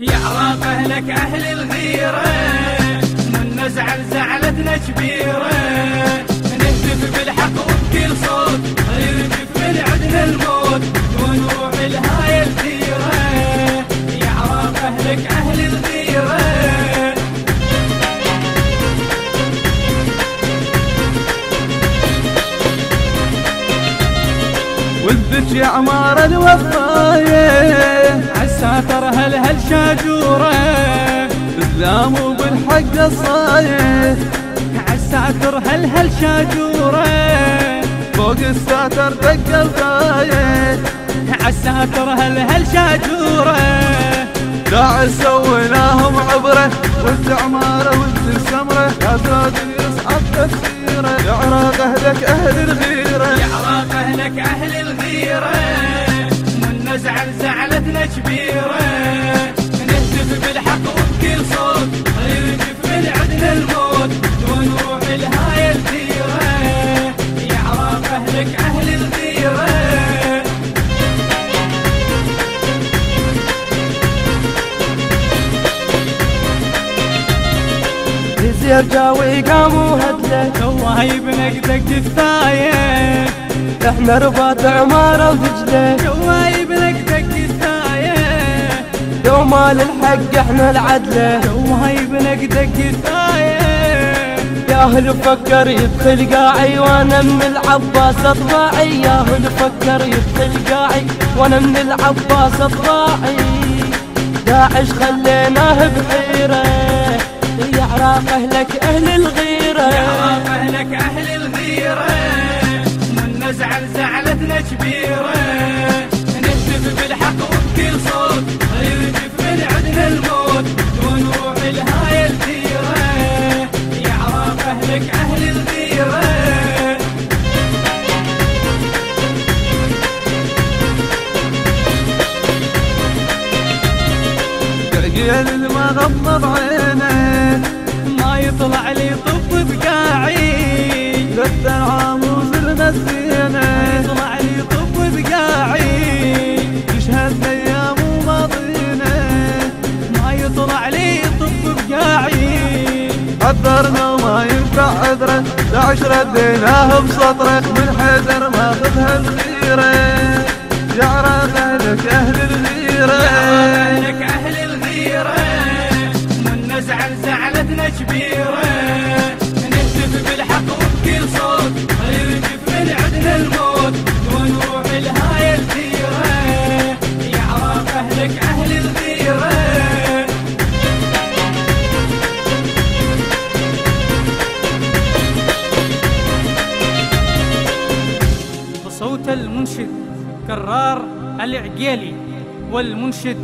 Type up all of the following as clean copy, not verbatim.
يا عراق أهلك أهل الغيرة، من نزعل زعلتنا كبيرة، نهتف بالحق وبكل صوت، يرجف من عدنا الموت ونروح لهاي الديرة. يا عراق أهلك أهل الغيرة. ودك يا عمار الوفاية عالساتر هل شاجورة، بالذام وبالحق الصاية عالساتر هل شاجورة، فوق الساتر دق الغاية عالساتر هل شاجورة. داعش سويناهم عبرة، وانت عمارة وانت السمرة، يا زاد يصعب تفسيره. يا عراق أهلك أهل الغيرة، يا عراق أهلك أهل الغيرة، من نزعل زعلتنا كبيرة، نهتف بالحق وبكل صوت، يرجف من عدنا الموت ونروح لهاي الديرة. يا عراق أهلك أهل الغيرة. يزير جاوي قاموا هدله، شوايب نقدك كفاية، احنا رباط عمارة ودجلة، شوايب نقدك كفاية، يوم للحق احنا العدلة، شوايب نقدك كفاية. يا هل فكر يدخل قاعي وانا من العباس اطباعي، يا هل فكر يدخل قاعي وانا من العباس اطباعي. داعش خليناه بحيرة، يا عراق أهلك أهل الغيرة. يا عراق أهلك أهل الغيرة، من نزعل زعلتنا كبيرة، نهتف بالحق وبكل صوت، يرجف من عدنا الموت ونروح لهاي الديرة. يا عراق أهلك أهل الغيرة. عقيل ما غضب عينه، ما يطلع لي طب بقاعي، قد العاموس المسينه، يطلع لي طب بقاعي، يشهد ايام وماضينا، ما يطلع لي طب بقاعي. حذرنا وما ينفع عذره، داعش رديناه بسطره، من حيدر ماخذها الغيره. يا عراق أهلك أهل الغيرة، يا أهلك أهل الغيرة، من نزعل زعلتنا كبيرة، نهتف بالحق وبكل صوت، يرجف من عدنا الموت ونروح لهاي الديرة. يا عراق أهلك أهل الغيرة. بصوت المنشد كرار العقيلي والمنشد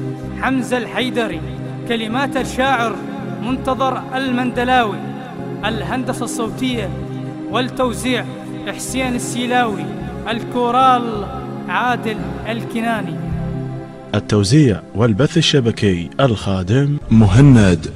حمزة الحيدري، كلمات الشاعر منتظر المندلاوي، الهندسة الصوتية والتوزيع حسين السيلاوي، الكورال عادل الكناني. التوزيع والبث الشبكي الخادم مهند